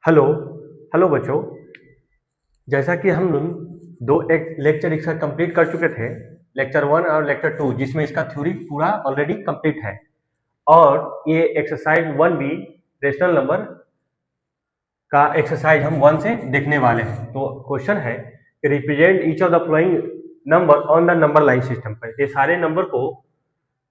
Hello hello बच्चों। जैसा कि हम लोग दो एक लेक्चर इसका कंप्लीट कर चुके थे, लेक्चर 1 और लेक्चर 2, जिसमें इसका थ्योरी पूरा ऑलरेडी कंप्लीट है। और ये एक्सरसाइज 1B रेशनल नंबर का एक्सरसाइज हम 1 से देखने वाले हैं। तो क्वेश्चन है कि represent each of the following number on the number line system पर। ये सारे नंबर को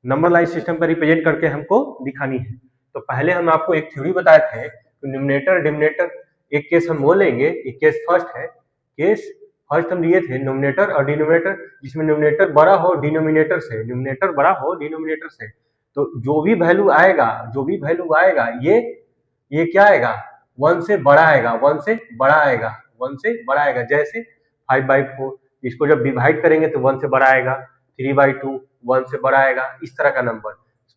नंबर लाइन सिस्टम पर रिप्रेजेंट करके हमको दिखानी है। तो पहले हम आपको एक थ्योरी बताए थे, तो न्यूमरेटर डिनोमिनेटर, एक केस हम वो लेंगे, एक केस फर्स्ट है। केस फर्स्ट हम लिए थे न्यूमरेटर और डिनोमिनेटर, जिसमें न्यूमरेटर बड़ा हो डिनोमिनेटर से, न्यूमरेटर बड़ा हो डिनोमिनेटर से। तो जो भी वैल्यू आएगा ये क्या आएगा, 1 से बड़ा आएगा, 1 से बड़ा आएगा, 1 से बड़ा आएगा। जैसे 5/4, इसको जब डिवाइड करेंगे तो 1 से बड़ा आएगा। 3/2 1 से बड़ा आएगा। इस तरह का नंबर।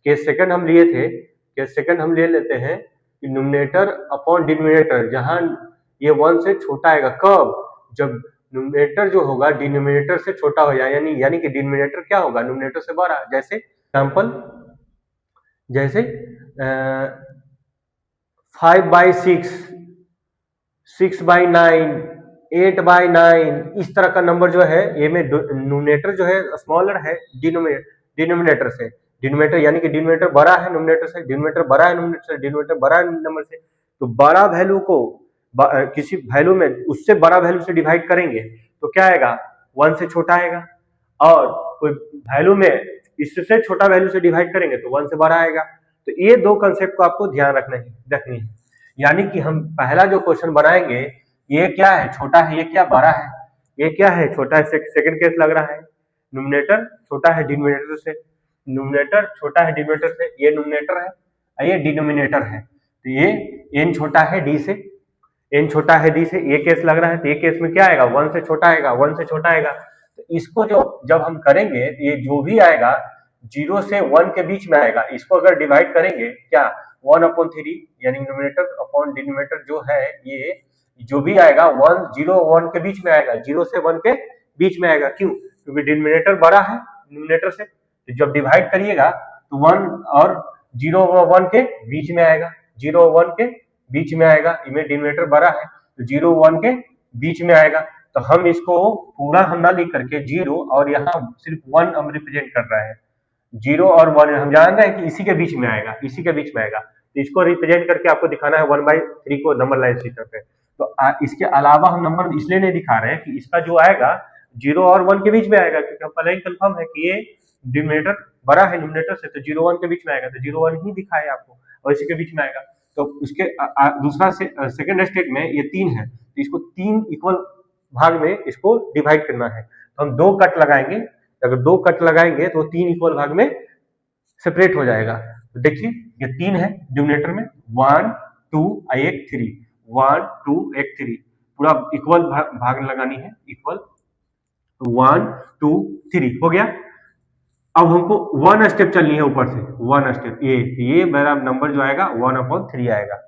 केस सेकंड हम लिए थे, केस सेकंड हम ले लेते हैं कि न्यूमरेटर अपॉन डिनोमिनेटर, जहां ये 1 से छोटा आएगा। कब? जब न्यूमरेटर जो होगा डिनोमिनेटर से छोटा हो जाए, यानी कि डिनोमिनेटर क्या होगा, न्यूमरेटर से बड़ा। जैसे एग्जाम्पल, जैसे 5/6, 6/9, 8/9, इस तरह का नंबर जो है, ये में न्यूमरेटर जो है स्मॉलर है डिनोमिनेटर से। डिनोमिनेटर यानी कि डिनोमिनेटर बड़ा है न्यूमरेटर से, डिनोमिनेटर बड़ा है न्यूमरेटर से, डिनोमिनेटर बड़ा है नंबर से। तो बड़ा वैल्यू को किसी वैल्यू में उससे बड़ा वैल्यू से डिवाइड करेंगे तो क्या आएगा, 1 से छोटा आएगा। और कोई वैल्यू में इससे छोटा वैल्यू से डिवाइड करेंगे तो 1 से बड़ा आएगा। तो ये दो कंसेप्ट को आपको ध्यान रखनी है। यानी कि हम पहला जो क्वेश्चन बनाएंगे, ये क्या है, छोटा है, ये क्या बड़ा है, ये क्या है, छोटा है। सेकंड केस लग रहा है, न्यूमरेटर छोटा है डिनोमिनेटर से, न्यूमरेटर छोटा है डिनोमिनेटर से, ये न्यूमरेटर है और ये डिनोमिनेटर है। तो ये n छोटा है d से, n छोटा है d से, ये केस लग रहा है। तो ये केस में क्या आएगा, 1 से छोटा आएगा, 1 से छोटा आएगा। तो इसको जब हम करेंगे, ये जो भी आएगा 0 से 1 के बीच में आएगा। इसको अगर डिवाइड करेंगे, क्या 1/3 यानी न्यूमरेटर अपॉन डिनोमिनेटर जो है, ये जो भी आएगा 1 0 1 के बीच में आएगा, 0 से 1 के बीच में आएगा। क्यों? क्योंकि डिनोमिनेटर बड़ा है न्यूमरेटर से। तो जब डिवाइड करिएगा तो 1 और 0 और 1 के बीच में आएगा, 0 और 1 के बीच में आएगा। इनमें डिनोमिनेटर बड़ा है तो 0 1 के बीच में आएगा। तो हम इसको पूरा हम ना लिख करके 0 और यहाँ सिर्फ 1 हम रिप्रेजेंट कर रहे हैं। 0 और 1 हम जान रहे हैं कि इसी के बीच में आएगा, इसी के बीच में आएगा। तो इसको रिप्रेजेंट करके आपको दिखाना है 1/3 को नंबर लाइन सिस्टम पे। तो इसके अलावा हम नंबर इसलिए नहीं दिखा रहे हैं कि इसका जो आएगा 0 और 1 के बीच में आएगा, क्योंकि हम पहले ही कंफर्म है कि ये डिनोमिनेटर बड़ा है न्यूमरेटर से, तो 0 1 के बीच में आएगा। तो 0 1 ही दिखाए आपको और इसी के बीच में आएगा। तो उसके दूसरा से सेकंड स्टेट में ये 3 है, तो इसको 3 इक्वल भाग में इसको डिवाइड करना है। तो हम 2 कट लगाएंगे। अगर 2 कट लगाएंगे तो 3 इक्वल भाग में सेपरेट हो जाएगा। तो देखिए ये 3 है डिनोमिनेटर में, 1 2 1 3, 1 2 1 3, पूरा इक्वल भाग लगानी है, इक्वल 1 2 3 हो गया। अब हमको 1 स्टेप चलनी है ऊपर से, 1 स्टेप। ये मेरा नंबर जो आएगा 1/3 आएगा।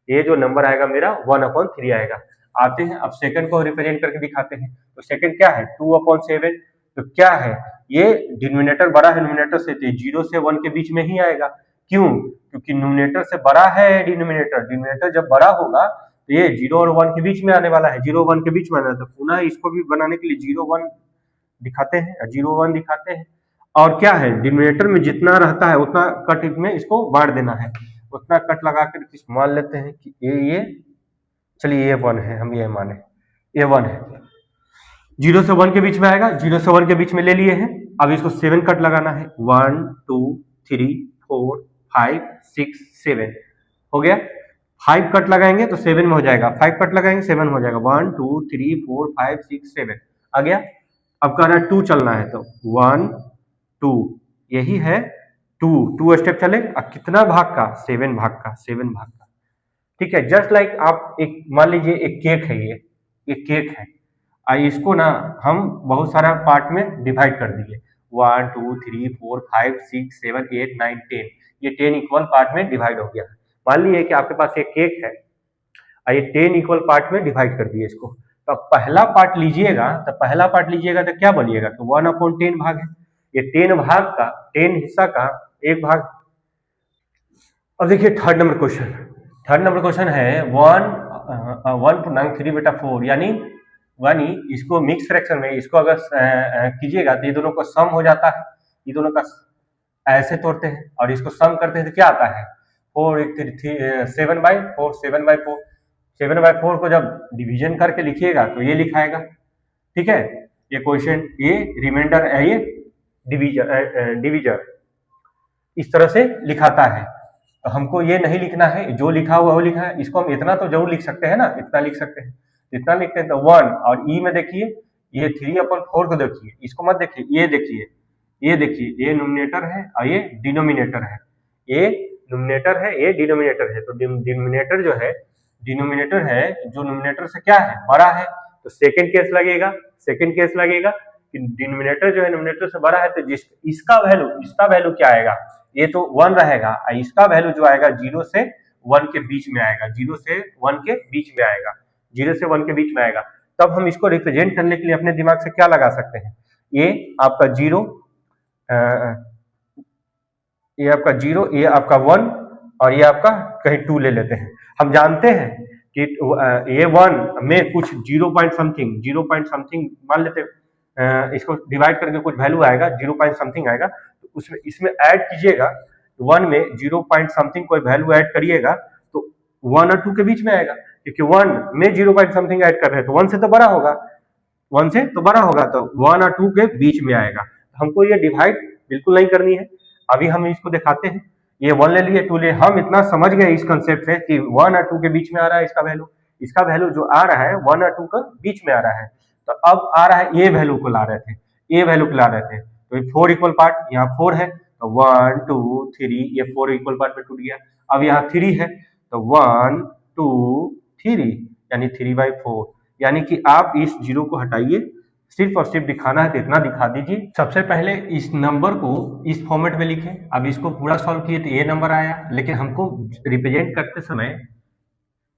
ये जो नंबर आएगा मेरा 1/3 आएगा। आते हैं अब सेकंड को रिप्रेजेंट करके दिखाते हैं। तो सेकंड क्या है, 2/7। तो क्या है, ये डिनोमिनेटर बड़ा है न्यूमरेटर से, तो 0 से 1 के बीच में ही आएगा। क्यों? क्योंकि न्यूमरेटर से बड़ा है डिनोमिनेटर। डिनोमिनेटर जब बड़ा होगा तो ये 0 और 1 के बीच में आने वाला है, 0 1 के बीच में आना है। तो पुनः इसको भी बनाने के लिए 0 1 दिखाते हैं, 0 1 दिखाते हैं। और क्या है, डिनोमिनेटर में जितना रहता है उतना कट में इसको बांट देना है। उतना कट लगा कर मान लेते हैं कि ये चलिए ये 1 है, हम ये माने ये 1 है। 0 से 1 के बीच में आएगा, 0 से 1 के बीच में ले लिए हैं। अब इसको 7 कट लगाना है, 1 2 3 4 5 6 7 हो गया। 5 कट लगाएंगे तो 7 में हो जाएगा, 5 कट लगाएंगे 7 में हो जाएगा, 1 2 3 4 5 6 7 आ गया। अब कहना 2 चलना है, तो 1 2 यही है 2 स्टेप चले। कितना भाग का, 7 भाग का, 7 भाग का। ठीक है, जस्ट लाइक आप एक मान लीजिए एक केक है, ये केक है। इसको ना हम बहुत सारा पार्ट में डिवाइड कर दिए, 1 2 3 4 5 6 7 8 9 10, ये 10 इक्वल पार्ट में डिवाइड हो गया। मान लीजिए कि आपके पास एक केक है, ये 10 इक्वल पार्ट में डिवाइड कर दिए इसको। तो पहला पार्ट लीजिएगा, तो क्या बोलिएगा, तो 1/10 भाग है। ये 10 भाग का, 10 हिस्सा का एक भाग। अब देखिए थर्ड नंबर क्वेश्चन है 1 1/3/4 यानी इसको मिक्स फ्रैक्शन में इसको अगर कीजिएगा तो ये दोनों का सम हो जाता है, ये दोनों का ऐसे तोड़ते हैं और इसको सम करते हैं तो क्या आता है 7/4 7/4 को जब डिवीजन करके लिखिएगा तो ये लिखाएगा, ठीक है। ये क्वेश्चन ये रिमाइंडर है, ये डिवीजर इस तरह से लिखाता है। तो हमको ये नहीं लिखना है, जो लिखा हुआ वो लिखा है। इसको हम इतना तो जरूर लिख सकते हैं ना, इतना लिख सकते हैं, इतना लिखते हैं तो 1 और ई में देखिए ये 3/4 को देखिए, इसको मत देखिए, ये देखिए, ये देखिए, ये नोमिनेटर है और ये डिनोमिनेटर है, ये नोमिनेटर है, ये डिनोमिनेटर है। तो डिनोमिनेटर जो है, डिनोमिनेटर है जो नोमिनेटर से क्या है बड़ा है, तो सेकंड केस लगेगा, सेकंड केस लगेगा कि डिनोमिनेटर जो है नोमिनेटर से बड़ा है तो इसका वैल्यू क्या आएगा, ये तो 1 रहेगा, इसका वैल्यू जो आएगा 0 से 1 के बीच में आएगा, 0 से 1 के बीच में आएगा, 0 से 1 के बीच में आएगा। तब हम इसको रिप्रेजेंट करने के लिए अपने दिमाग से क्या लगा सकते हैं, ये आपका 0, ये आपका 0, ये आपका 1 और ये आपका कहीं 2 ले लेते हैं। हम जानते हैं कि ये 1 में कुछ 0 पॉइंट समथिंग मान लेते हैं, इसको डिवाइड करके कुछ वैल्यू आएगा, 0 पॉइंट समथिंग आएगा, तो उसमें इसमें ऐड कीजिएगा 1 में 0 पॉइंट समथिंग कोई वैल्यू ऐड करिएगा तो 1 और 2 के बीच में आएगा, क्योंकि 1 में 0 पॉइंट समथिंग ऐड कर रहे हैं तो 1 से तो बड़ा होगा, 1 से तो बड़ा होगा, तो 1 और 2 के बीच में आएगा। हमको ये डिवाइड बिल्कुल नहीं करनी है। अभी हम इसको दिखाते हैं, ये 1 ले लिए, 2 ले, हम इतना समझ गए इस कंसेप्ट से कि 1 और 2 के बीच में आ रहा है इसका वैल्यू जो आ रहा है 1 और 2 का बीच में आ रहा है। तो अब आ रहा है ये वैल्यू को ला रहे थे, ये वैल्यू को ला रहे थे, तो 4 इक्वल पार्ट, यहाँ 4 है तो 1 2 3, ये 4 इक्वल पार्ट में टूट गया। अब यहाँ 3 है तो 1 2 3 यानी 3/4, यानी कि आप इस 0 को हटाइए, सिर्फ और सिर्फ दिखाना है तो इतना दिखा दीजिए। सबसे पहले इस नंबर को इस फॉर्मेट में लिखें। अब इसको पूरा सॉल्व किए तो ये नंबर आया, लेकिन हमको रिप्रेजेंट करते समय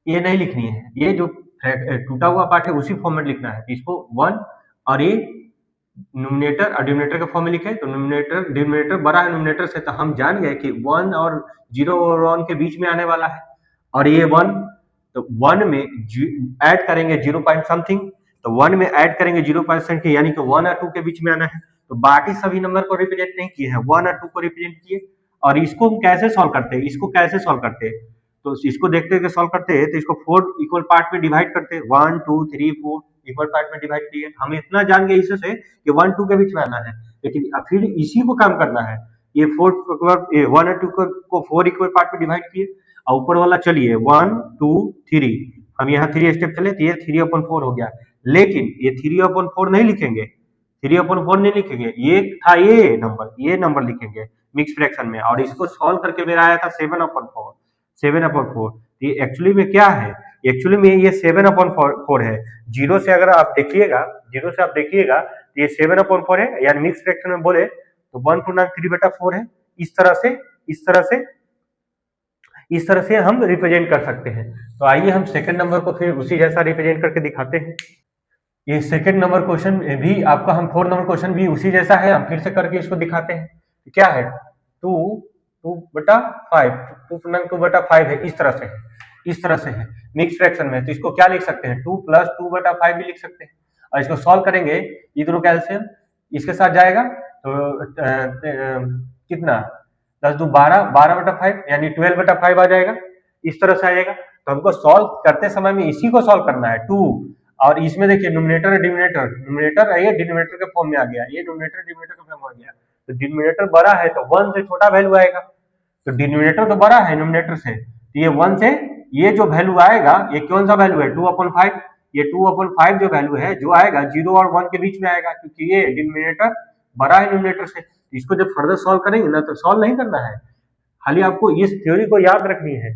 ये नहीं लिखनी है, ये जो टूटा हुआ पार्ट है उसी फॉर्म में लिखना है। इसको 1 और ये नोमिनेटर और डिनोमिनेटर के फॉर्म में लिखे, तो डिनोमिनेटर बड़ा है नोमिनेटर से, तो हम जान गए कि 1 और 0 और 1 के बीच में आने वाला है, और ये 1, तो 1 में ऐड करेंगे 0 पॉइंट समथिंग, तो 1 में ऐड करेंगे 0 पॉइंट समथिंग, यानी कि 1 और 2 के बीच में आना है। तो बाकी सभी नंबर को रिप्रेजेंट नहीं किए हैं, 1 और 2 को रिप्रेजेंट किए। और इसको हम कैसे सॉल्व करते हैं, तो इसको देखते हुए सॉल्व करते हैं, तो इसको 4 इक्वल पार्ट में डिवाइड करते हैं, 1 2 3 4 इक्वल पार्ट में डिवाइड किए। हम इतना जान गए इससे कि 1 2 के बीच में आना है, लेकिन फिर इसी को काम करना है। ये 1 और 2 को 4 इक्वल पार्ट में डिवाइड किए, और ऊपर वाला चलिए 1 2 3, हम यहाँ 3 स्टेप चले तो ये 3/4 हो गया, लेकिन ये 3/4 नहीं लिखेंगे, 3/4 नहीं लिखेंगे, ये था ये नंबर लिखेंगे मिक्स फ्रैक्शन में, और इसको सॉल्व करके मेरा आया था 7/4। ये एक्चुअली में क्या है, एक्चुअली में ये 7/4 है। 0 से अगर आप देखिएगा, तो ये 7/4 है, यानी मिक्स फ्रैक्शन में बोले तो 1/3/4 है। इस तरह से हम रिप्रेजेंट कर सकते हैं। तो आइए हम सेकंड नंबर को फिर उसी जैसा रिप्रेजेंट करके दिखाते हैं। ये सेकंड नंबर क्वेश्चन भी आपका, हम 4 नंबर क्वेश्चन भी उसी जैसा है, हम फिर से करके इसको दिखाते हैं। क्या है 2/5 है, इस तरह से है मिक्स फ्रैक्शन में। तो इसको क्या लिख सकते हैं, 2 + 2/5 भी लिख सकते हैं। और इसको सॉल्व करेंगे, ये दोनों कैल्शियम इसके साथ जाएगा तो कितना 10 2 12, 12/5 यानी 12/5 आ जाएगा, इस तरह से आ जाएगा। तो हमको सॉल्व करते समय में इसी को सॉल्व करना है, 2, और इसमें देखिए नोमिनेटर और डिनोमिनेटर है, ये डिनोमिनेटर के फॉर्म में आ गया, ये नोमिनेटर डिनोमिनेटर के फॉर्म में आ गया। तो डिनोमिनेटर बड़ा है तो 1 से छोटा वैल्यू आएगा, तो डिनोमिनेटर तो बड़ा है नोमिनेटर से, तो ये 1 से ये जो वैल्यू आएगा, ये कौन सा वैल्यू है 2/5, ये 2/5 जो वैल्यू है जो आएगा 0 और 1 के बीच में आएगा, क्योंकि ये डिनोमिनेटर बड़ा है नोमिनेटर से। इसको जब फर्दर सॉल्व करेंगे ना, तो सॉल्व नहीं करना है, खाली आपको इस थ्योरी को याद रखनी है,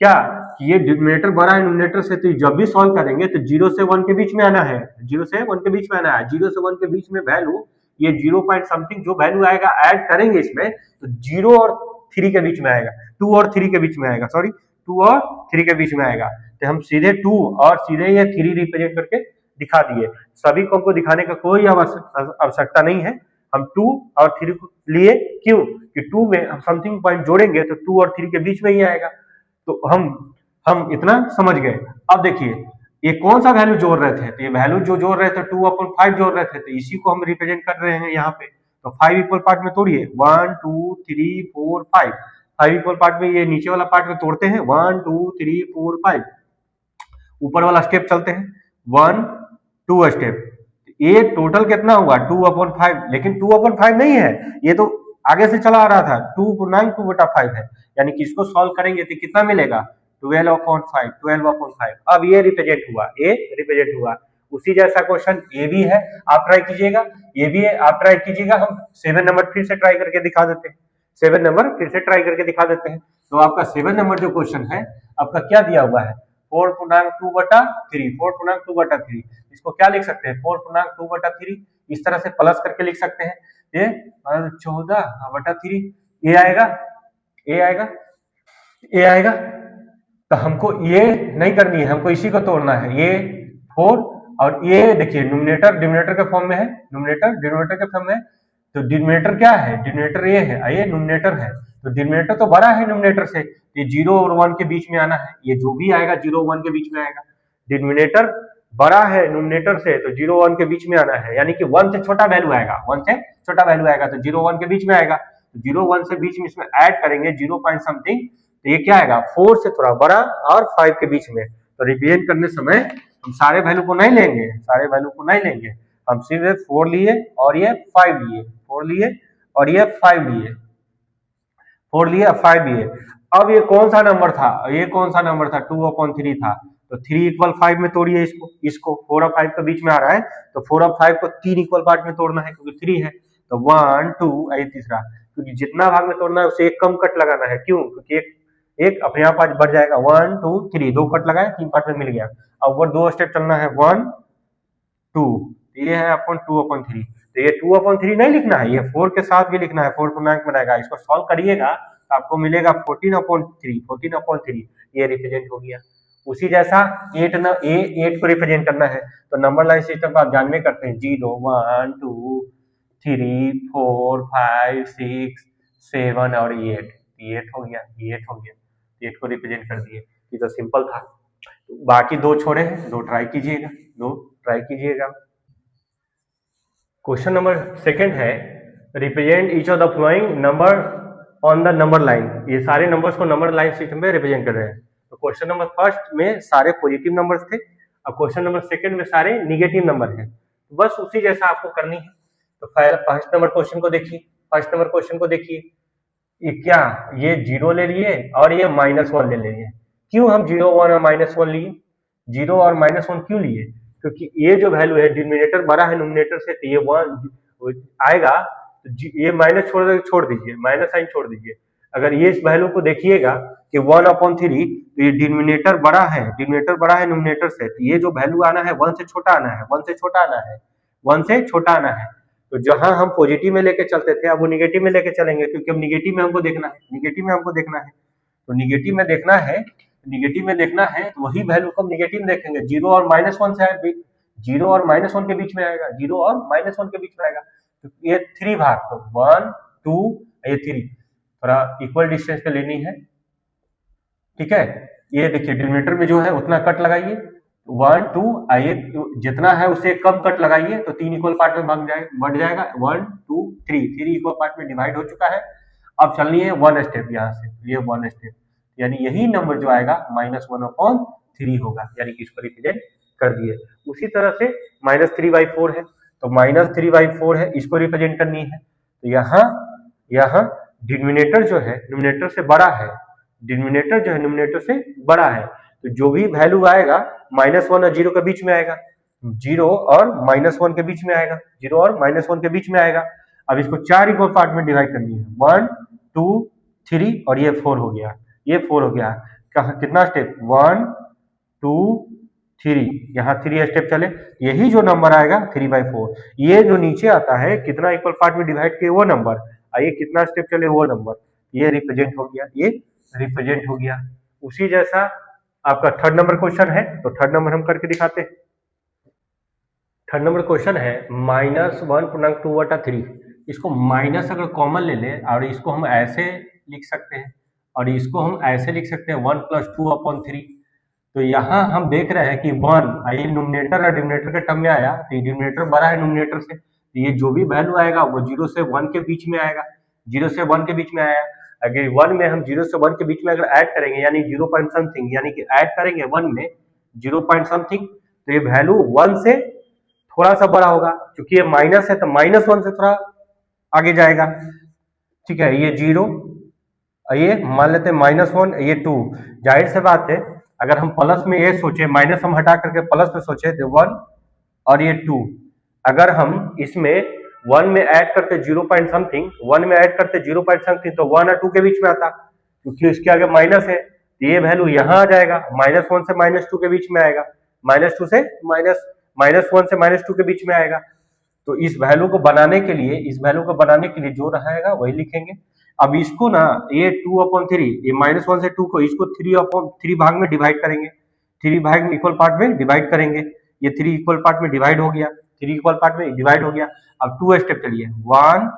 क्या कि ये डिनोमिनेटर बड़ा है नोमिनेटर से, तो जब भी सॉल्व करेंगे तो 0 से 1 के बीच में आना है, 0 से 1 के बीच में आना है। 0 से 1 के बीच में वैल्यू, ये 0 पॉइंट समथिंग जो वैल्यू आएगा ऐड करेंगे इसमें, तो 0 और 3 के बीच में आएगा, 2 और 3 के बीच में आएगा, 2 और 3 के बीच में आएगा। तो हम सीधे 2 और सीधे ये 3 रिप्रेजेंट करके दिखा दिए। सभी को हमको दिखाने का कोई आवश्यकता नहीं है, हम 2 और 3 को लिए, क्यों कि 2 में हम समथिंग पॉइंट जोड़ेंगे तो 2 और 3 के बीच में ही आएगा। तो हम इतना समझ गए। अब देखिए ये कौन सा वैल्यू जोड़ रहे थे, तो ये वैल्यू जो जोड़ रहे थे 2/5 जोड़ रहे थे, तो इसी को हम रिप्रेजेंट कर रहे हैं यहाँ पे। तो 5 इक्वल पार्ट में तोड़िए, 1 2 3 4 5, 5 इक्वल पार्ट में ये नीचे वाला पार्ट में तोड़ते हैं, 1 2 3 4 5, ऊपर वाला स्टेप चलते हैं, 1 2 स्टेप, ये टोटल कितना हुआ 2/5, लेकिन 2/5 नहीं है, ये तो आगे से चला आ रहा था, 2/5 है, यानी कि इसको सॉल्व करेंगे तो कितना मिलेगा 12/5। अब ये रिप्रेजेंट हुआ, ए रिप्रेजेंट हुआ। उसी जैसा क्वेश्चन ए भी है, आप ट्राई कीजिएगा, ये भी है, आप ट्राई कीजिएगा। हम 7 नंबर फिर से ट्राई करके दिखा देते हैं, 7 नंबर फिर से ट्राई करके दिखा देते हैं। तो आपका 7 नंबर जो क्वेश्चन है आपका क्या दिया हुआ है, 4/2/3, 4/2/3, इसको क्या लिख सकते हैं 4/2/3, इस तरह से प्लस करके लिख सकते हैं, ये 14/3, ये आएगा, ये आएगा, ये आएगा। तो हमको ये नहीं करनी है, हमको इसी को तोड़ना है, ये 4 और ये देखिए न्यूमरेटर डिनोमिनेटर के फॉर्म में है, न्यूमरेटर डिनोमिनेटर के फॉर्म में है, तो डिनोमिनेटर क्या है, डिनोमिनेटर ये है, ये न्यूमरेटर है, तो डिनोमिनेटर तो बड़ा है न्यूमरेटर से, ये 0 और 1 के बीच में आना है, ये जो भी आएगा 0 1 के बीच में आएगा, डिनोमिनेटर बड़ा है न्यूमरेटर से, तो 0 1 के बीच में आना है, यानी कि 1 से छोटा वैल्यू आएगा, 1 से छोटा वैल्यू आएगा, तो 0 1 के बीच में आएगा, 0 1 से बीच में इसमें ऐड करेंगे 0 पॉइंट समथिंग, तो ये क्या आएगा 4 से थोड़ा बड़ा और 5 के बीच में। तो रिप्रेजेंट करने समय हम सारे वैल्यू को नहीं लेंगे, सारे वैल्यू को नहीं लेंगे, हम सिर्फ 4 लिए और ये 5 लिए, 4 लिए और ये 5 लिए, 4 लिए और 5 लिए। अब ये कौन सा नंबर था, ये कौन सा नंबर था 2/3 था, तो 3 इक्वल 5 में तोड़िए इसको, इसको 4 और 5 के बीच में आ रहा है, तो 4 और 5 को 3 इक्वल पार्ट में तोड़ना है क्योंकि 3 है, तो 1 2 ये तीसरा, क्योंकि जितना भाग में तोड़ना है उसे एक कम कट लगाना है, क्यों, क्योंकि एक अपने आप आज बढ़ जाएगा, 1 2 3, 2 कट लगाए 3 पार्ट में मिल गया। अब वो 2 स्टेप चलना है, 1 2, ये है अपन 2/3, तो ये 2/3 नहीं लिखना है, ये 4 के साथ भी लिखना है, 4 पूर्णांक बनाएगा, इसको सॉल्व करिएगा तो आपको मिलेगा 14/3, ये रिप्रेजेंट हो गया। उसी जैसा 8 को रिप्रेजेंट करना है, तो नंबर लाइन सिस्टम को आप जानवे करते हैं, 0 1 2 3 4 5 6 7 और 8 हो गया, 8 हो गया, 8 को रिप्रेजेंट कर दिए, ये तो सिंपल था। बाकी 2 छोड़े हैं, 2 ट्राई कीजिएगा, 2 ट्राई कीजिएगा। क्वेश्चन नंबर सेकंड है, represent each of the following number on the number line, ये सारे नंबर्स को नंबर लाइन सिस्टम में रिप्रेजेंट कर रहे हैं। तो क्वेश्चन नंबर फर्स्ट में सारे पॉजिटिव नंबर्स थे, और क्वेश्चन नंबर सेकंड में सारे निगेटिव नंबर हैं, बस उसी जैसा आपको करनी है। तो फर्स्ट नंबर क्वेश्चन को देखिए, फर्स्ट नंबर क्वेश्चन को देखिए, ये क्या, ये 0 ले लिए और ये -1 ले लिए, क्यों हम 0 1 और -1 लिए, 0 और -1 क्यों लिए, क्योंकि ये जो वैल्यू है डिनोमिनेटर बड़ा है न्यूमरेटर से, तो ये 1 आएगा, तो ये माइनस छोड़ दीजिए, माइनस साइन छोड़ दीजिए, अगर ये इस वैल्यू को देखिएगा कि 1/3, तो ये डिनोमिनेटर बड़ा है, डिनोमिनेटर बड़ा है न्यूमरेटर से, तो ये जो वैल्यू आना है 1 से छोटा आना है, 1 से छोटा आना है, 1 से छोटा आना है। तो जहां हम पॉजिटिव में लेके चलते थे अब वो निगेटिव में लेके चलेंगे, क्योंकि अब निगेटिव में हमको देखना है, निगेटिव में हमको देखना है, तो निगेटिव में देखना है, निगेटिव में देखना है, तो वही वैल्यू को हम निगेटिव में देखेंगे, 0 और -1 से 0 और -1 के बीच में आएगा, 0 और -1 के बीच में आएगा, तो ये 3 भाग, तो 1 2 ये 3 थोड़ा इक्वल डिस्टेंस पे लेनी है, ठीक है। ये देखिए डिनोमिनेटर में जो है उतना कट लगाइए, 1 2 आइए जितना है उसे कम कट लगाइए, तो 3 इक्वल पार्ट में बढ़ जाएगा, 1 2 3 इक्वल पार्ट में डिवाइड हो चुका है। अब चलनी है 1 स्टेप, यहाँ से ये 1 स्टेप, यानी यही नंबर जो आएगा -1/3 होगा, यानी कि इसको रिप्रेजेंट कर दिए। उसी तरह से -3/4 है, तो -3/4 है, इसको रिप्रेजेंट करनी है, तो यहाँ डिनोमिनेटर जो है न्यूमरेटर से बड़ा है, डिनोमिनेटर जो है न्यूमरेटर से बड़ा है, तो जो भी वैल्यू आएगा -1 और 0 के बीच में आएगा, 0 और -1 के बीच में आएगा, 0 और -1 के बीच में आएगा। अब इसको 4 इक्वल पार्ट में डिवाइड करनी है, 1 2 3 और ये 4 हो गया, ये 4 हो गया, कितना स्टेप 1 2 3, यहाँ 3 स्टेप चले, यही जो नंबर आएगा 3/4, ये जो नीचे आता है कितना इक्वल पार्ट में डिवाइड किए वो नंबर, आइए कितना स्टेप चले वो नंबर, ये रिप्रेजेंट हो गया, ये रिप्रेजेंट हो गया। उसी जैसा आपका थर्ड नंबर क्वेश्चन है, तो थर्ड नंबर हम करके दिखाते हैं। थर्ड नंबर क्वेश्चन है -1/2/3, इसको माइनस अगर कॉमन ले ले और इसको हम ऐसे लिख सकते हैं, और इसको हम ऐसे लिख सकते हैं 1 + 2/3, तो यहाँ हम देख रहे हैं कि 1, ये न्यूमरेटर और डिनोमिनेटर के टर्म में आया, तो ये डिनोमिनेटर बड़ा है न्यूमरेटर से, तो ये जो भी वैल्यू आएगा वो 0 से 1 के बीच में आएगा, 0 से 1 के बीच में आया। अगर 1 में हम 0 से 1 के बीच में अगर ऐड करेंगे, यानी 0 पॉइंट समथिंग, यानी कि ऐड करेंगे 1 में 0 पॉइंट समथिंग, तो ये वैल्यू 1 से थोड़ा सा बड़ा होगा, क्योंकि ये माइनस है तो -1 से थोड़ा आगे जाएगा। ठीक है, ये 0, ये मान लेते हैं -1, ये 2। जाहिर सी बात है, अगर हम प्लस में ये सोचे, माइनस हम हटा करके प्लस में सोचे तो 1 और ये 2, अगर हम इसमें 1 में ऐड करते 0 पॉइंट समथिंग, 1 में ऐड करते 0 पॉइंट समथिंग, तो 1 और 2 के बीच में आता, क्योंकि इसके आगे माइनस है, तो ये वैल्यू यहाँ आ जाएगा, -1 से -2 के बीच में आएगा, -2 से -1 से -2 के बीच में आएगा। तो इस वैल्यू को बनाने के लिए, इस वैल्यू को बनाने के लिए जो रहेगा वही लिखेंगे। अब इसको ना, ये 2/3, ये -1 से 2 को, इसको 3/3 भाग में डिवाइड करेंगे, 3 भाग में इक्वल पार्ट में डिवाइड करेंगे, ये 3 इक्वल पार्ट में डिवाइड हो गया, 3 इक्वल पार्ट में डिवाइड हो गया। अब 2 स्टेप चलिए, 1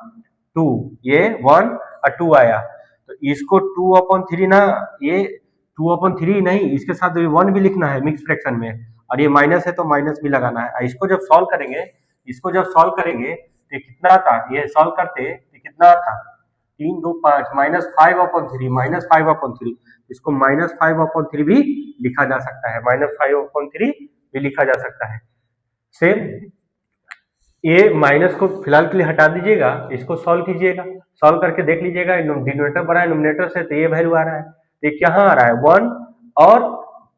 2, ये 1 और 2 आया, तो इसको 2/3 ना, ये 2/3 नहीं, इसके साथ 1 भी लिखना है मिक्स फ्रैक्शन में, और ये माइनस है तो माइनस भी लगाना है। इसको जब सॉल्व करेंगे, इसको जब सॉल्व करेंगे तो कितना था, ये सॉल्व करते तो कितना था, 3 2 5, -5/3, इसको -5/3 भी लिखा जा सकता है, -5/3 भी लिखा जा सकता है। सेम ये माइनस को फिलहाल के लिए हटा दीजिएगा, इसको सॉल्व कीजिएगा, सॉल्व करके देख लीजिएगा, डिनोमिनेटर बड़ा है न्यूमरेटर से, तो ये वैल्यू आ रहा है, तो कहाँ आ रहा है, 1 और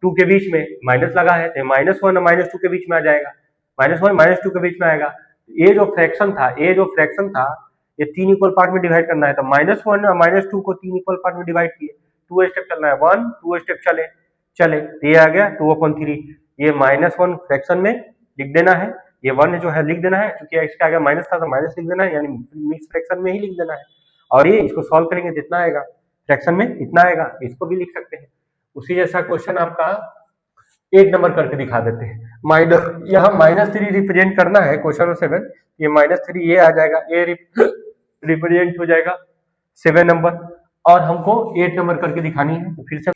2 के बीच में माइनस लगा है, तो -1 और -2 के बीच में आ जाएगा, -1 -2 के बीच में आएगा। ये जो फ्रैक्शन था, ये 3 इक्वल पार्ट में डिवाइड करना है, तो -1 और -2 को 3 इक्वल पार्ट में डिवाइड किए, 2 स्टेप चलना है, 1 2 स्टेप चले, ये आ गया 2/3। ये -1 फ्रैक्शन में लिख देना है, ये 1 जो है लिख देना है, क्योंकि इसके आगे माइनस था तो माइनस लिख देना है, यानी मिक्स फ्रैक्शन में ही लिख देना है। और ये इसको सॉल्व करेंगे तो इतना आएगा, फ्रैक्शन में इतना आएगा, इसको भी लिख सकते हैं। उसी जैसा क्वेश्चन आपका 1 नंबर करके दिखा देते हैं, यहाँ -3 रिप्रेजेंट करना है, क्वेश्चन 7, ये -3 ये आ जाएगा, ये रिप्रेजेंट हो जाएगा 7 नंबर, और हमको 8 नंबर करके दिखानी है। तो फिर से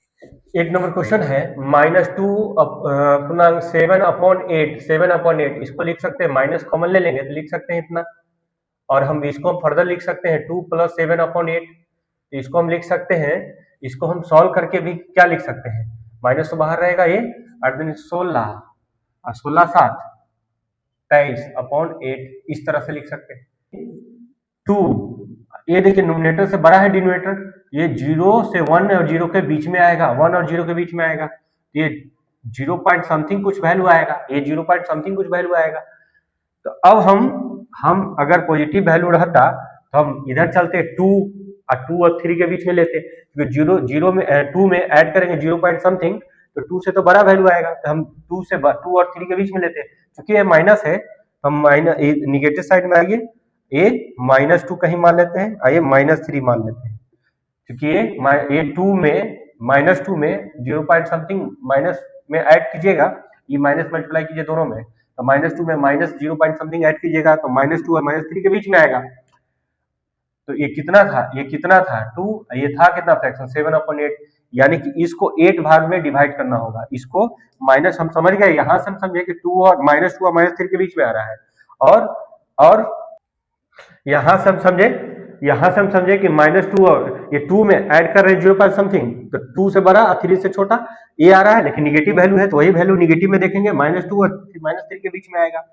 1 नंबर क्वेश्चन है, -7/8, इसको लिख सकते हैं, माइनस कॉमन ले लेंगे तो लिख सकते हैं इतना, और हम इसको फर्दर लिख सकते हैं 2 + 7/8, तो इसको हम लिख सकते हैं, इसको हम सॉल्व करके भी क्या लिख सकते हैं, माइनस तो बाहर रहेगा ये, और दिन 16 और 16 7 23/8, इस तरह से लिख सकते हैं। 2, ये देखिए न्यूमरेटर से बड़ा है डिनोमिनेटर, ये 0 से 1 और 0 के बीच में आएगा, 1 और 0 के बीच में आएगा, ये 0 पॉइंट समथिंग कुछ वैल्यू आएगा, ये 0 पॉइंट समथिंग कुछ वैल्यू आएगा। तो अब हम अगर पॉजिटिव वैल्यू रहता तो हम इधर चलते 2 और 3 के बीच में लेते, क्योंकि 2 में ऐड करेंगे 0 पॉइंट समथिंग, तो 2 से तो बड़ा वैल्यू आएगा, तो हम 2 और 3 के बीच में लेते, क्योंकि ये माइनस है तो हम निगेटिव साइड में आइए, ये -2 कहीं मान लेते हैं, आइए -3 मान लेते हैं, क्योंकि ये 2 में -2 में 0 पॉइंट समथिंग माइनस में ऐड कीजिएगा, ये माइनस मल्टीप्लाई कीजिए दोनों में, तो -2 में -0 पॉइंट समथिंग ऐड कीजिएगा तो -2 और -3 के बीच में आएगा। तो ये कितना था 2, ये था कितना फ्रैक्शन 7/8, यानी कि इसको 8 भाग में डिवाइड करना होगा, इसको माइनस हम समझ गए, यहां से हम समझे कि 2 और -3 के बीच में आ रहा है, और यहां से हम समझे कि -2 और ये 2 में ऐड कर रहे हैं 0 पॉइंट समथिंग, तो 2 से बड़ा और 3 से छोटा ये आ रहा है, लेकिन निगेटिव वैल्यू है तो वही वैल्यू निगेटिव में देखेंगे, -2 और -3 के बीच में आएगा,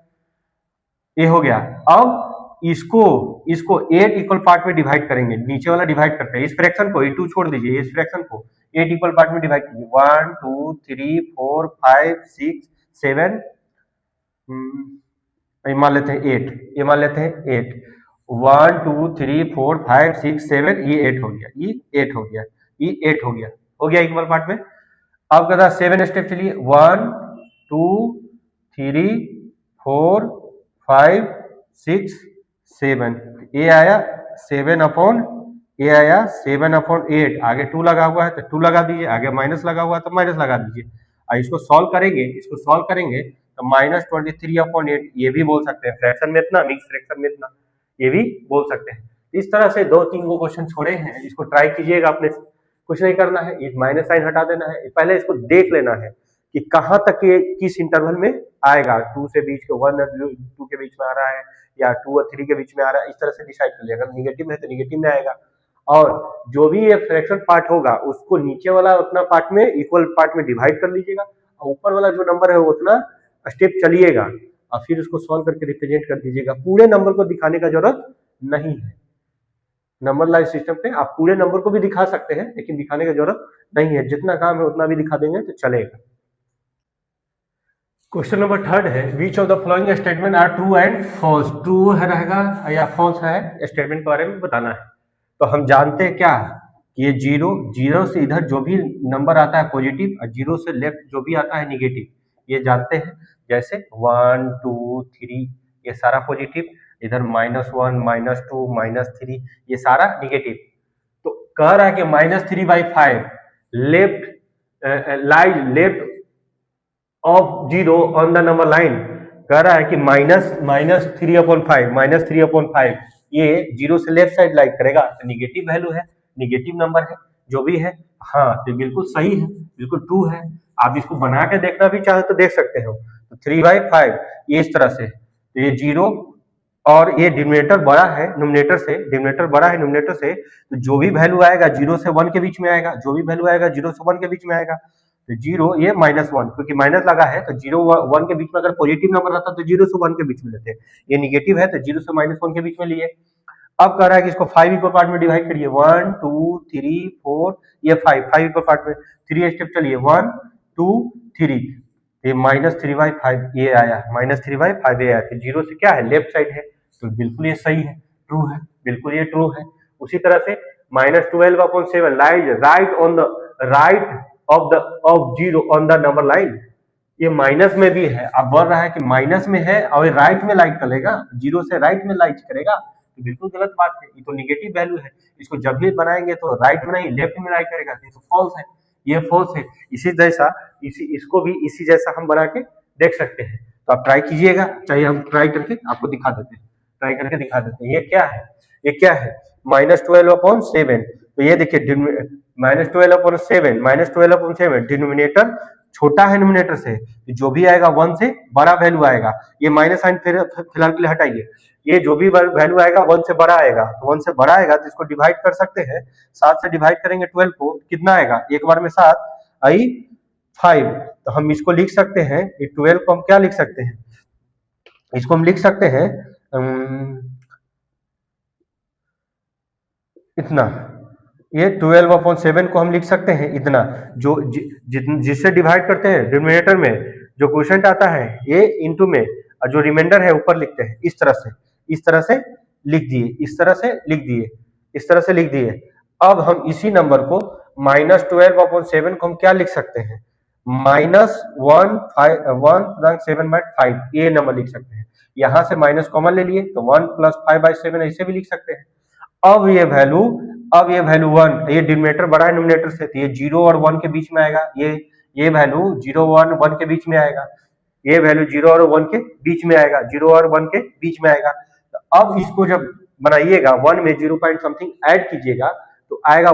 ये हो गया। अब इसको 8 इक्वल पार्ट में डिवाइड करेंगे, नीचे वाला डिवाइड करते हैं, इस फ्रैक्शन को, ये 2 छोड़ दीजिए, इस फ्रैक्शन को 8 इक्वल पार्ट में डिवाइड कीजिए, 1 2 3 4 5 6 7, ये मान लेते हैं 8, 1 2 3 4 5 6 7, ये 8 हो गया, हो गया इक्वल पार्ट में। अब कहता 7 स्टेप चलिए, 1 2 3 4 5 6 7, ये आया 7/8, आगे 2 लगा हुआ है तो 2 लगा दीजिए, आगे माइनस लगा हुआ है तो माइनस लगा दीजिए, और इसको सॉल्व करेंगे तो -23/8, ये भी बोल सकते हैं, फ्रैक्शन में इतना, मिक्स फ्रैक्शन में इतना, ये भी बोल सकते हैं। इस तरह से 2-3 को क्वेश्चन छोड़े हैं, इसको ट्राई कीजिएगा, अपने कुछ नहीं करना है, इस माइनस साइन हटा देना है, पहले इसको देख लेना है कि कहाँ तक ये किस इंटरवल में आएगा, 2 से बीच के 1 और 2 के बीच में आ रहा है या 2 और 3 के बीच में आ रहा है, इस तरह से डिसाइड कर लिया। अगर निगेटिव है तो निगेटिव में आएगा, और जो भी ये फ्रैक्शन पार्ट होगा उसको नीचे वाला उतना पार्ट में इक्वल पार्ट में डिवाइड कर लीजिएगा, और ऊपर वाला जो नंबर है वो उतना स्टेप चलिएगा और फिर उसको सॉल्व करके रिप्रेजेंट कर दीजिएगा। पूरे नंबर को दिखाने का जरूरत नहीं है। नंबर लाइन सिस्टम पे आप पूरे नंबर को भी दिखा सकते हैं, लेकिन दिखाने की जरूरत नहीं है, जितना काम है उतना भी दिखा देंगे तो चलेगा। क्वेश्चन नंबर 3 है, which of the following statement are true and false. True है रहेगा या फॉल्स है, स्टेटमेंट के बारे में बताना है। तो हम जानते हैं क्या कि ये जीरो से इधर जो भी नंबर आता है पॉजिटिव और जीरो से लेफ्ट जो भी आता है निगेटिव, ये जानते हैं। जैसे 1 2 3 ये सारा पॉजिटिव, इधर -1 -2 -3 ये सारा निगेटिव। तो कह रहा है कि -3/5 left of zero on the number line. कह रहा है कि -3/5 ये जीरो से लेफ्ट साइड लाइक करेगा, तो निगेटिव वैल्यू है, निगेटिव नंबर है जो भी है। हाँ, तो बिल्कुल सही है, बिल्कुल ट्रू है। आप इसको बना के देखना भी चाहे तो देख सकते हो। तो 3/5 ये इस तरह से, तो ये जीरो और ये डिनोमिनेटर बड़ा है न्यूमरेटर से, डिनोमिनेटर बड़ा है न्यूमरेटर से, तो जो भी वैल्यू आएगा 0 से 1 के बीच में आएगा, जो भी वैल्यू आएगा 0 से 1 के बीच में आएगा। तो 0 ये -1 क्योंकि माइनस लगा है, तो 0 1 के बीच में अगर पॉजिटिव नंबर रहता तो 0 से 1 के बीच में लेते, ये निगेटिव है तो 0 से -1 के बीच में लिए। अब कह रहा है कि इसको 5 इक्वल पार्ट में डिवाइड करिए, 1 2 3 4 ये 5 इक्वल पार्ट में 3 स्टेप चलिए, 1 2 3 ये -3/5 ये आया, -3/5 ये आया। तो 0 से क्या है लेफ्ट साइड है, तो बिल्कुल ये सही है, ट्रू है, बिल्कुल ये ट्रू है। उसी तरह से -12/7 lies right on the right of zero on the number line, ये माइनस में भी है। अब बोल रहा है कि माइनस में है और राइट में लाइट करेगा, जीरो से राइट में लाइट करेगा, तो बिल्कुल गलत बात है, ये तो निगेटिव वैल्यू है। इसको जब भी बनाएंगे तो राइट में नहीं लेफ्ट में लाइट करेगा, तो फॉल्स है, ये फॉल्स है। इसको भी इसी जैसा हम बना के देख सकते हैं। तो आप ट्राई कीजिएगा, चाहिए हम ट्राई करके आपको दिखा देते हैं, ट्राई करके दिखा देते हैं। ये क्या है, ये क्या है, -12/7। तो ये देखिए -12/7 डिनोमिनेटर छोटा है न्यूमरेटर से, जो भी आएगा 1 से बड़ा वैल्यू आएगा। ये माइनस साइन फिलहाल के लिए हटाइए, ये जो भी वैल्यू आएगा 1 से बड़ा आएगा, तो 1 से बड़ा आएगा तो इसको डिवाइड कर सकते हैं। 7 से डिवाइड करेंगे 12 को, कितना आएगा, एक बार में 7 आई 5। तो हम इसको लिख सकते हैं, ये 12 को हम क्या लिख सकते हैं, इसको हम लिख सकते हैं इतना, ये 12/7 को हम लिख सकते हैं इतना, जो जिससे डिवाइड करते हैं डिनोमिनेटर में जो क्वोशिएंट आता है ये इनटू में, और जो रिमाइंडर है ऊपर लिखते हैं। इस तरह से लिख दिए, इस तरह से लिख दिए, इस तरह से लिख दिए। अब हम इसी नंबर को -12/7 को हम क्या लिख सकते हैं, -1/7/5 ये नंबर लिख सकते हैं। यहां से माइनस कॉमन ले लिए तो 1 + 5/7 ऐसे भी लिख सकते हैं। अब ये वैल्यू 1, ये डिनोमिनेटर बड़ा है न्यूमरेटर से, तो ये 0 और 1 के बीच में आएगा, ये वैल्यू 0 1 के बीच में आएगा, ये वैल्यू 0 और 1 के बीच में आएगा, 0 और 1 के बीच में आएगा। तो अब इसको जब बनाइएगा 1 में 0 पॉइंट समथिंग ऐड कीजिएगा तो आएगा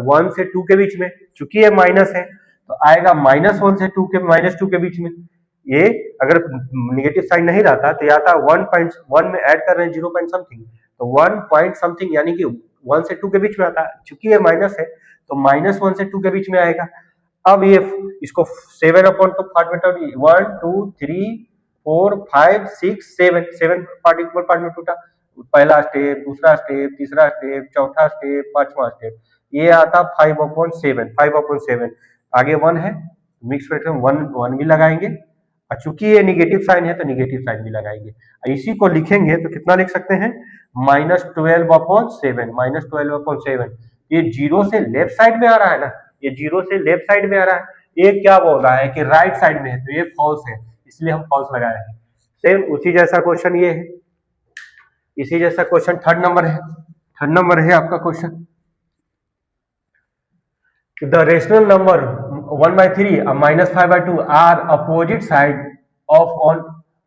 1 से 2 के बीच में, चूंकि ये माइनस है तो आएगा -1 से -2 के बीच में। ये अगर निगेटिव साइन नहीं रहता तो आता 1 में ऐड कर रहे हैं 0 पॉइंट समथिंग, तो 1 पॉइंट समथिंग यानी कि 1 से 2 के बीच में आता है। चूंकि ये माइनस है तो -1 से 2 के बीच में आएगा। अब ये इसको 7/2 पार्ट में 1 2 3 4 5 6 7 पार्ट इक्वल पार्ट में टूटा, पहला स्टेप, दूसरा स्टेप, तीसरा स्टेप, चौथा स्टेप, पांचवा स्टेप, ये आता 5/7। आगे 1 है, मिक्स फ्रैक्शन 1 भी लगाएंगे, और चूंकि ये निगेटिव साइन है तो निगेटिव साइन भी लगाएंगे। इसी को लिखेंगे तो कितना लिख सकते हैं, -12/7 ये 0 से लेफ्ट साइड में आ रहा है ना, ये 0 से लेफ्ट साइड में आ रहा है, ये क्या बोल रहा है कि राइट साइड में है, तो ये फॉल्स है, इसलिए हम फॉल्स लगाए हैं। सेम उसी जैसा क्वेश्चन ये है, इसी जैसा क्वेश्चन थर्ड नंबर है आपका क्वेश्चन। द रेशनल नंबर 1/3 और -5/2 are opposite side of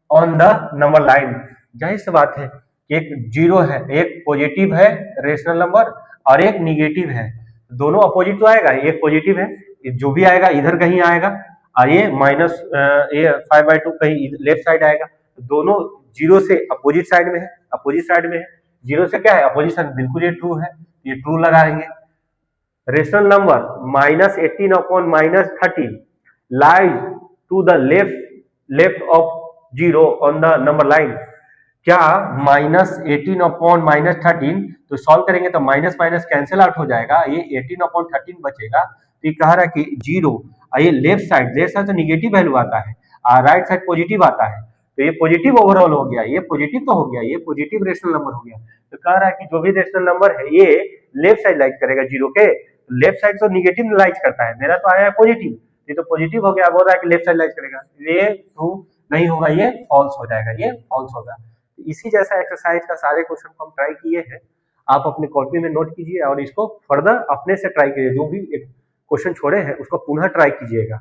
on the number line. जाहिर सी बात है कि एक 0 है, एक पॉजिटिव है रेशनल नंबर और एक निगेटिव है, दोनों अपोजिट तो आएगा, एक पॉजिटिव है, जो भी आएगा इधर कहीं आएगा ये माइनस ये 5/2 कहीं लेफ्ट साइड आएगा, दोनों जीरो से अपोजिट साइड में है, अपोजिट साइड में है, जीरो से क्या है अपोजिट साइड, बिल्कुल ये ट्रू है, ये ट्रू लगाएंगे। Rational number -18 upon -13 lies to the left of zero on the number line. क्या -18 अपॉन -13, तो सॉल्व करेंगे तो माइनस माइनस कैंसिल आउट हो जाएगा, ये 18 अपॉन 13 बचेगा। तो ये कह रहा है कि जीरो, ये लेफ्ट साइड तो निगेटिव वैल्यू आता है और राइट साइड पॉजिटिव आता है, तो ये पॉजिटिव ओवरऑल हो गया, ये पॉजिटिव तो हो गया, ये पॉजिटिव रेशनल नंबर हो गया। तो कह रहा है कि जो भी रेशनल नंबर है ये लेफ्ट साइड लाइज करेगा जीरो के, लेफ्ट साइड तो निगेटिव लाइज करता है, मेरा तो आया है पॉजिटिव, ये तो पॉजिटिव हो गया, बोल रहा है कि लेफ्ट साइड लाइज करेगा, ये ट्रू नहीं होगा, ये फॉल्स हो जाएगा, ये फॉल्स होगा। इसी जैसा एक्सरसाइज का सारे क्वेश्चन को हम ट्राई किए हैं, आप अपनी कॉपी में नोट कीजिए और इसको फर्दर अपने से ट्राई कीजिए, जो भी क्वेश्चन छोड़े हैं उसको पुनः ट्राई कीजिएगा।